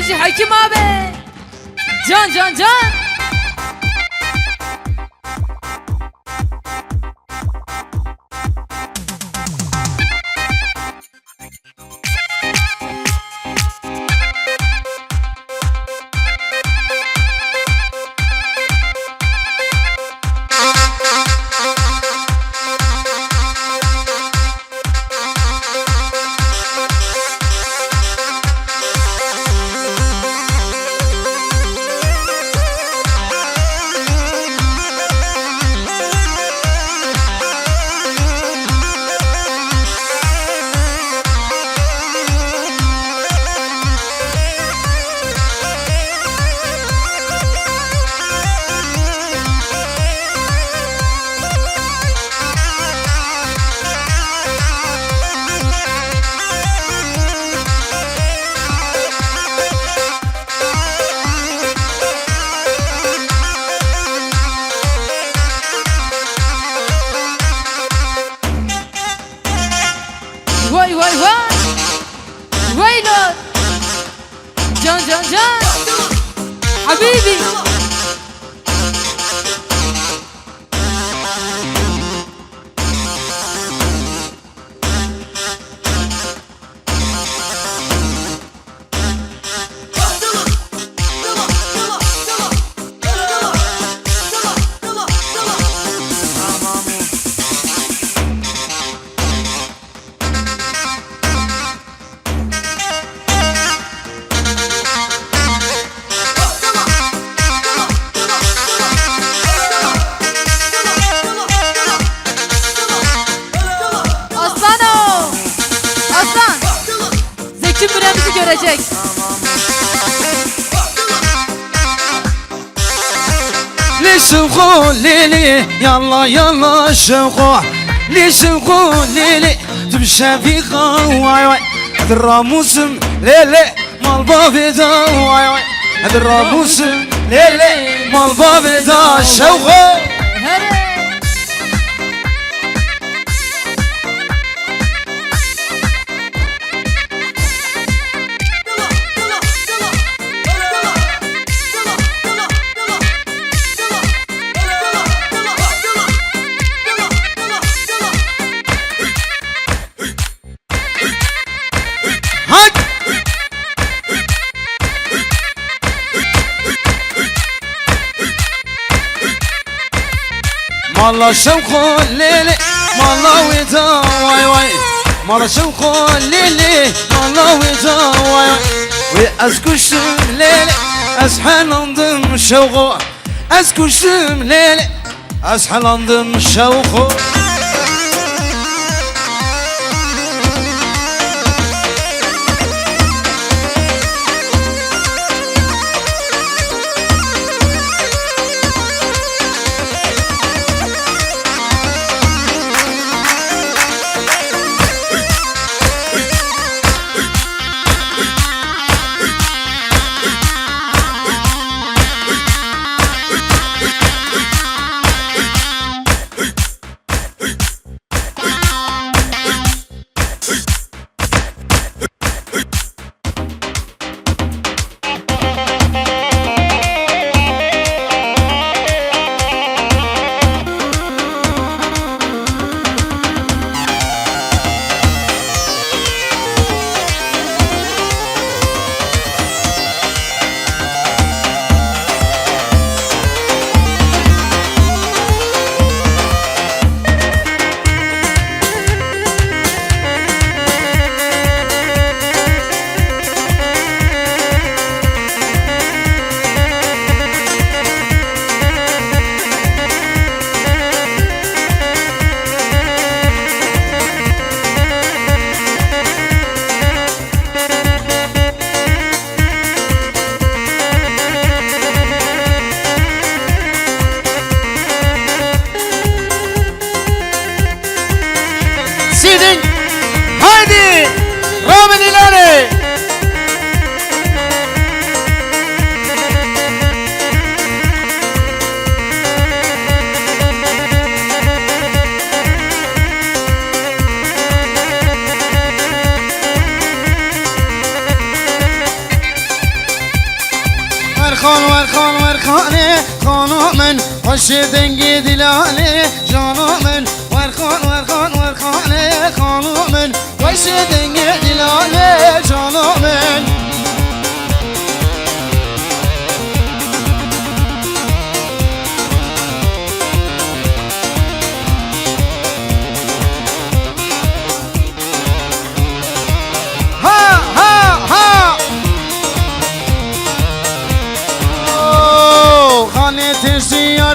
بجي حكيم ابي جان جان جان واي واي واي ويلو جان جان جان حبيبي görecek. لسوقو ليلي يلا يلا شوقو لسوقو ليلي تمشى في واي واي هذا الراموسم ليلي مال بابي دا واي واي هذا الراموسم ليلي مال بابي دا شوقو مالا شوقو ليلي مالا ويدا واي واي مالا شوقو ليلي مالا ويدا واي واي وأسكشم ليلي أسحل انضم شوقو أسكشم ليلي أسحل انضم شوقو سيدي هايدي رامي الهلالي ورخان ورخان ورخانه خانو من خوش دنگی دلاله جانو من ورخان ورخان ورخانه خانو من خوش دنگی دلاله جانو من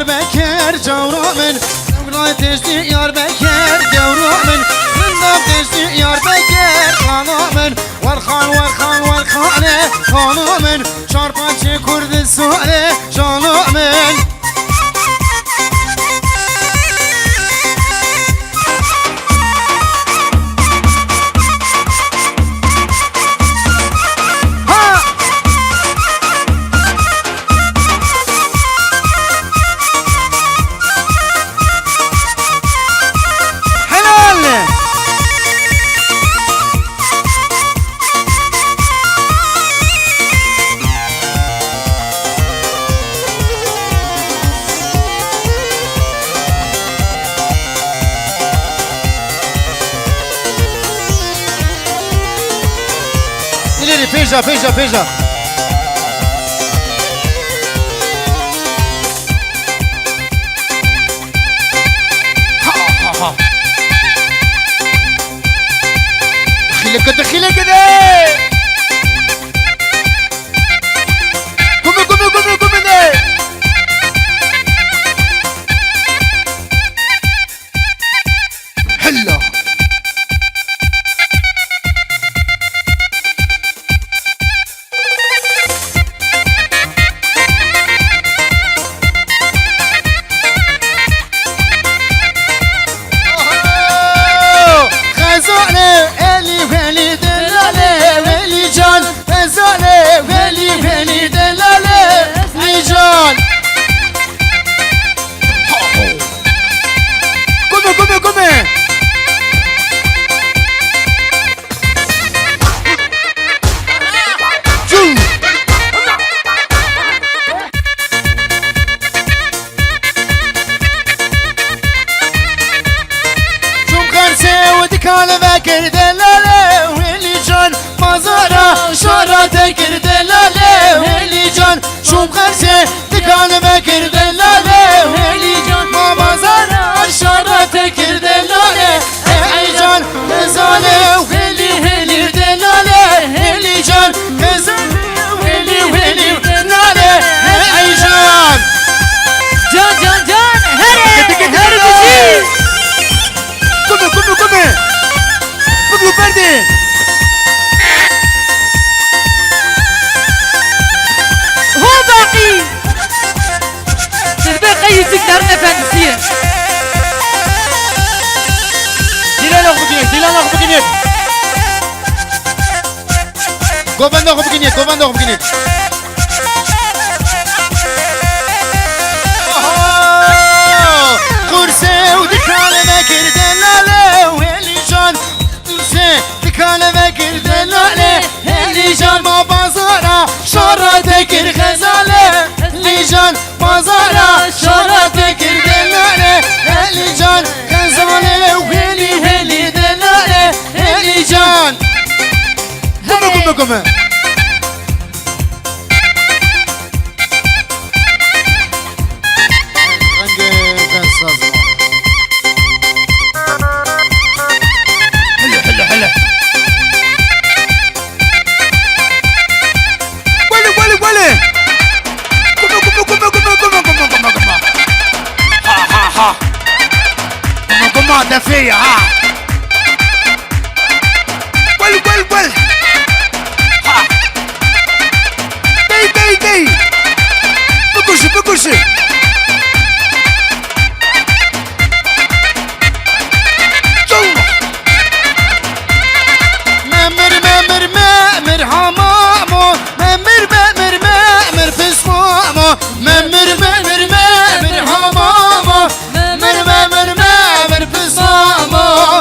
Diyar Bekir Cavramın Nurla teşti Diyar Bekir Cavramın Nurla teşti Diyar Bekir Kanamın Varkan varkan varkane Kanamın Çarpaçı Kurdistan Canamın Peja, peja, peja. دخيلة كده قومي قومي قومي قومي ده حلو كان فاكر دلاله واللي جان مزارة شارة تكر دلاله واللي جان شو مخرسه كان فاكر دلاله واللي جان مزارة شارة تكر دلاله واللي جان مزاله واللي دلاله واللي جان مزاله واللي دلاله واللي جان جان هري كمي بقلو بردي هو باقي الباقي يتكرر فانسيه ديلانا خو بكينيت قوباندو خو بكينيت قرصه ودكانه مكر دلاله واللي جان قرصه دكانه مكر دلاله اللي جان ما بازارا شارة تكر غزاله اللي جان بازارا شارة تكر دلاله اللي جان غزاله واللي دلاله اللي جان قومي ده فيا ها ول ها دي بكرشي ممر حمامو ممر بسمامو ممر حمامو ممر بسمامو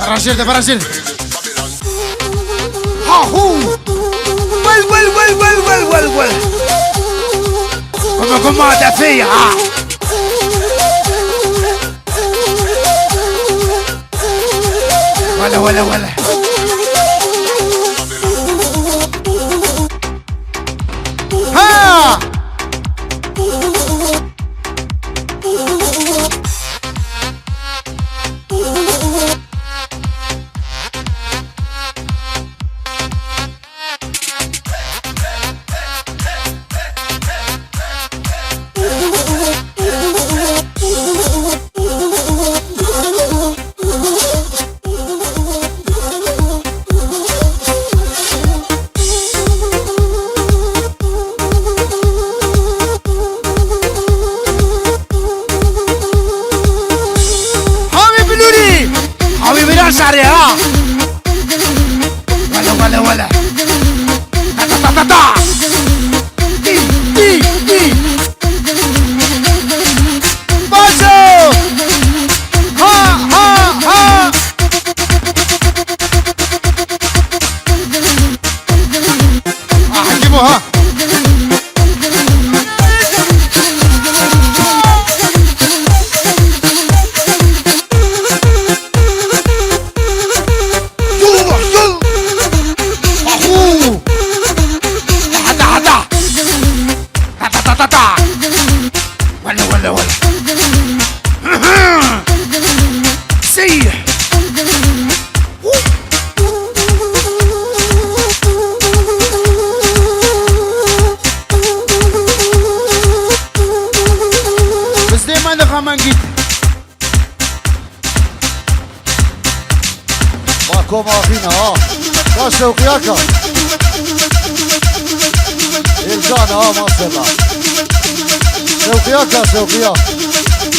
فراشيل فراشيل هاهو ول ول ول ول ول ول ول كما دفيع ولا ولا ولا ها ماكو ما فينا ها يا شوقياكا الكان ها ما شاء الله شوقياكا شوقيا